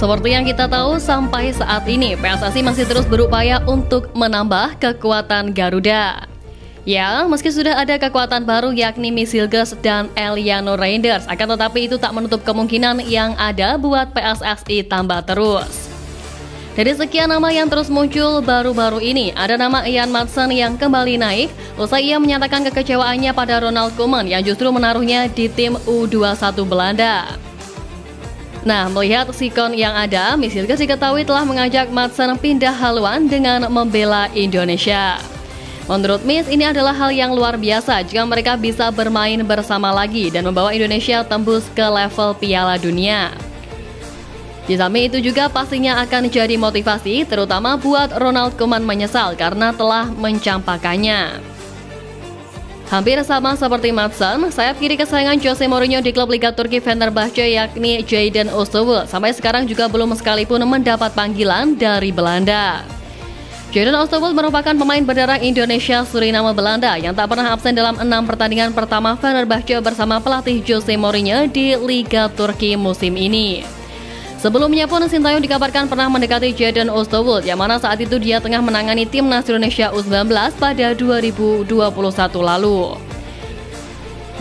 Seperti yang kita tahu, sampai saat ini PSSI masih terus berupaya untuk menambah kekuatan Garuda. Ya, meski sudah ada kekuatan baru yakni Misilgas dan Eliano Reinders, akan tetapi itu tak menutup kemungkinan yang ada buat PSSI tambah terus. Dari sekian nama yang terus muncul baru-baru ini, ada nama Ian Maatsen yang kembali naik usai ia menyatakan kekecewaannya pada Ronald Koeman yang justru menaruhnya di tim U21 Belanda. Nah, melihat sikon yang ada, Misilgas diketahui telah mengajak Maatsen pindah haluan dengan membela Indonesia. Menurut Miss, ini adalah hal yang luar biasa jika mereka bisa bermain bersama lagi dan membawa Indonesia tembus ke level Piala Dunia. Di samping itu juga pastinya akan jadi motivasi, terutama buat Ronald Koeman menyesal karena telah mencampakkannya. Hampir sama seperti Maatsen, sayap kiri kesayangan Jose Mourinho di klub Liga Turki Fenerbahce yakni Jadon Oosterwolde sampai sekarang juga belum sekalipun mendapat panggilan dari Belanda. Jadon Oosterwolde merupakan pemain berdarah Indonesia Suriname Belanda yang tak pernah absen dalam 6 pertandingan pertama Fenerbahce bersama pelatih Jose Mourinho di Liga Turki musim ini. Sebelumnya pun Sintayong dikabarkan pernah mendekati Jadon Oosterwolde yang mana saat itu dia tengah menangani timnas Indonesia U19 pada 2021 lalu.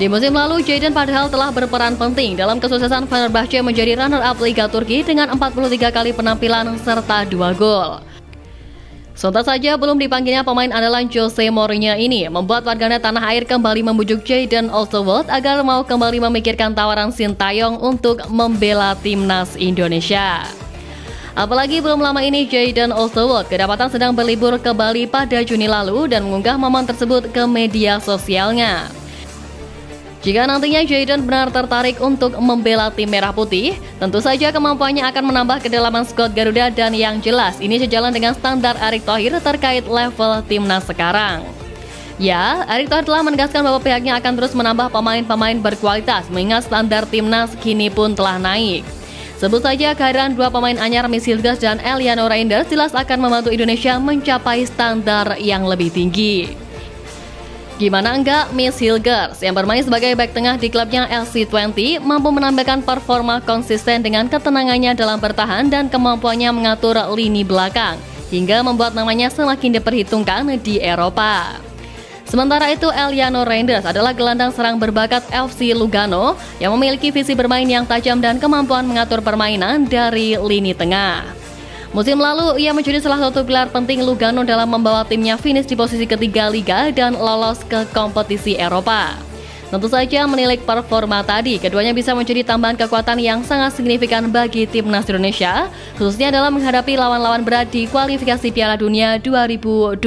Di musim lalu, Jadon padahal telah berperan penting dalam kesuksesan Fenerbahce menjadi runner-up Liga Turki dengan 43 kali penampilan serta 2 gol. Sontak saja belum dipanggilnya pemain andalan Jose Mourinho ini membuat warganet tanah air kembali membujuk Jadon Oosterwolde agar mau kembali memikirkan tawaran Sintayong untuk membela timnas Indonesia. Apalagi belum lama ini Jadon Oosterwolde kedapatan sedang berlibur ke Bali pada Juni lalu dan mengunggah momen tersebut ke media sosialnya. Jika nantinya Jadon benar tertarik untuk membela tim Merah Putih, tentu saja kemampuannya akan menambah kedalaman skuad Garuda dan yang jelas ini sejalan dengan standar Erick Thohir terkait level timnas sekarang. Ya, Erick Thohir telah menegaskan bahwa pihaknya akan terus menambah pemain-pemain berkualitas mengingat standar timnas kini pun telah naik. Sebut saja kehadiran 2 pemain anyar Misilgas dan Eliano Reinders jelas akan membantu Indonesia mencapai standar yang lebih tinggi. Gimana enggak, Misilgas yang bermain sebagai bek tengah di klubnya LC20 mampu menambahkan performa konsisten dengan ketenangannya dalam bertahan dan kemampuannya mengatur lini belakang hingga membuat namanya semakin diperhitungkan di Eropa. Sementara itu, Eliano Reinders adalah gelandang serang berbakat FC Lugano yang memiliki visi bermain yang tajam dan kemampuan mengatur permainan dari lini tengah. Musim lalu, ia menjadi salah satu pilar penting Lugano dalam membawa timnya finish di posisi ketiga Liga dan lolos ke kompetisi Eropa. Tentu saja menilik performa tadi, keduanya bisa menjadi tambahan kekuatan yang sangat signifikan bagi timnas Indonesia, khususnya dalam menghadapi lawan-lawan berat di kualifikasi Piala Dunia 2026.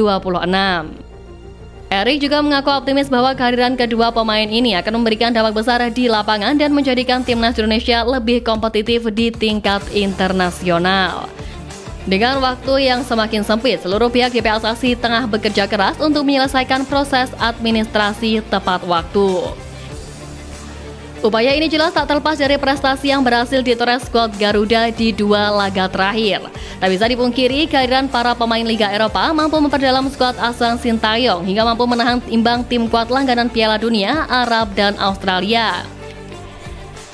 Erick juga mengaku optimis bahwa kehadiran kedua pemain ini akan memberikan dampak besar di lapangan dan menjadikan timnas Indonesia lebih kompetitif di tingkat internasional. Dengan waktu yang semakin sempit, seluruh pihak di PSSI tengah bekerja keras untuk menyelesaikan proses administrasi tepat waktu. Upaya ini jelas tak terlepas dari prestasi yang berhasil ditoreh skuad Garuda di 2 laga terakhir. Tak bisa dipungkiri, kehadiran para pemain Liga Eropa mampu memperdalam skuad asuhan Sintayong hingga mampu menahan imbang tim kuat langganan Piala Dunia, Arab, dan Australia.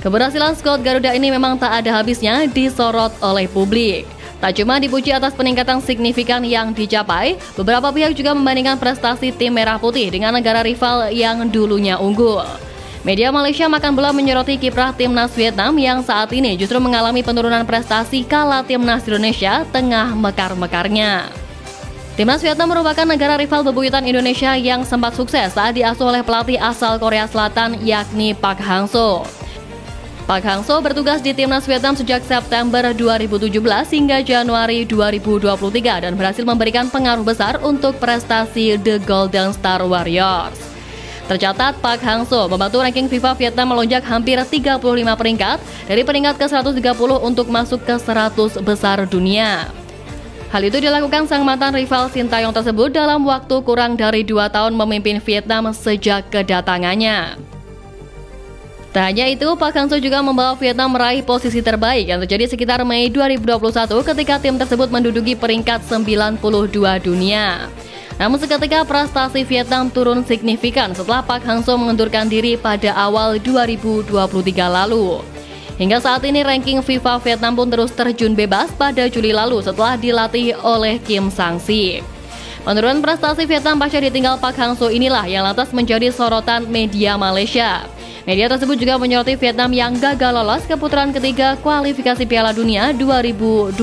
Keberhasilan skuad Garuda ini memang tak ada habisnya disorot oleh publik. Tak cuma dipuji atas peningkatan signifikan yang dicapai, beberapa pihak juga membandingkan prestasi tim Merah Putih dengan negara rival yang dulunya unggul. Media Malaysia makan bola menyoroti kiprah timnas Vietnam yang saat ini justru mengalami penurunan prestasi kala timnas Indonesia tengah mekar-mekarnya. Timnas Vietnam merupakan negara rival bebuyutan Indonesia yang sempat sukses saat diasuh oleh pelatih asal Korea Selatan yakni Park Hang-seo. Park Hang-seo bertugas di timnas Vietnam sejak September 2017 hingga Januari 2023 dan berhasil memberikan pengaruh besar untuk prestasi The Golden Star Warriors. Tercatat, Park Hang-seo membantu ranking FIFA Vietnam melonjak hampir 35 peringkat dari peringkat ke-130 untuk masuk ke 100 besar dunia. Hal itu dilakukan sang mantan rival Sintayong tersebut dalam waktu kurang dari 2 tahun memimpin Vietnam sejak kedatangannya. Tak hanya itu, Park Hang-seo juga membawa Vietnam meraih posisi terbaik yang terjadi sekitar Mei 2021 ketika tim tersebut menduduki peringkat 92 dunia. Namun seketika prestasi Vietnam turun signifikan setelah Park Hang-seo mengundurkan diri pada awal 2023 lalu. Hingga saat ini ranking FIFA Vietnam pun terus terjun bebas pada Juli lalu setelah dilatih oleh Kim Sang-si. Penurunan prestasi Vietnam pasca ditinggal Park Hang-seo inilah yang lantas menjadi sorotan media Malaysia. Media tersebut juga menyoroti Vietnam yang gagal lolos ke putaran ketiga kualifikasi Piala Dunia 2026.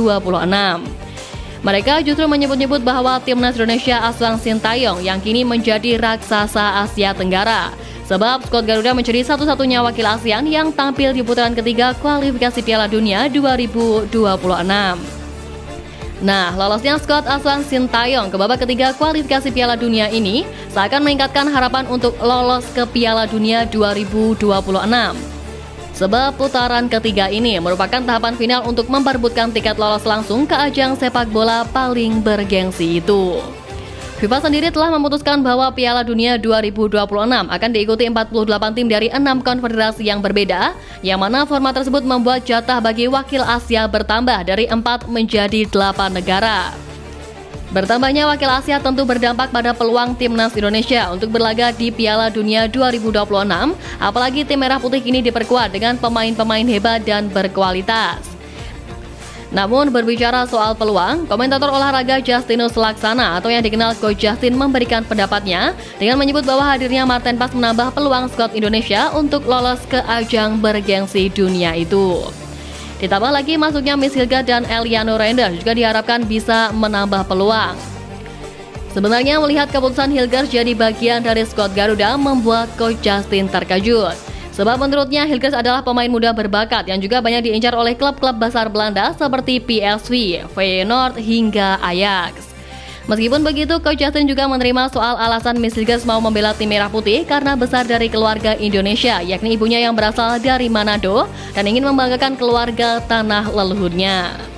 Mereka justru menyebut-nyebut bahwa timnas Indonesia asuhan Sintayong yang kini menjadi raksasa Asia Tenggara. Sebab skuad Garuda menjadi satu-satunya wakil ASEAN yang tampil di putaran ketiga kualifikasi Piala Dunia 2026. Nah, lolosnya skuad asuhan Sintayong ke babak ketiga kualifikasi Piala Dunia ini seakan meningkatkan harapan untuk lolos ke Piala Dunia 2026. Sebab putaran ketiga ini merupakan tahapan final untuk memperebutkan tiket lolos langsung ke ajang sepak bola paling bergengsi itu. FIFA sendiri telah memutuskan bahwa Piala Dunia 2026 akan diikuti 48 tim dari 6 konfederasi yang berbeda, yang mana format tersebut membuat jatah bagi wakil Asia bertambah dari 4 menjadi 8 negara. Bertambahnya wakil Asia tentu berdampak pada peluang timnas Indonesia untuk berlaga di Piala Dunia 2026, apalagi tim merah putih kini diperkuat dengan pemain-pemain hebat dan berkualitas. Namun berbicara soal peluang, komentator olahraga Justinus Laksana atau yang dikenal Coach Justin memberikan pendapatnya dengan menyebut bahwa hadirnya Marten Pas menambah peluang skuad Indonesia untuk lolos ke ajang bergengsi dunia itu. Ditambah lagi masuknya Miss Hilga dan Eliano Render juga diharapkan bisa menambah peluang. Sebenarnya melihat keputusan Hilgers jadi bagian dari skuad Garuda membuat Coach Justin terkejut. Sebab menurutnya Hilgers adalah pemain muda berbakat yang juga banyak diincar oleh klub-klub besar Belanda seperti PSV, Feyenoord hingga Ajax. Meskipun begitu, Coach Justin juga menerima soal alasan Miss Hilgers mau membela tim merah putih karena besar dari keluarga Indonesia, yakni ibunya yang berasal dari Manado dan ingin membanggakan keluarga tanah leluhurnya.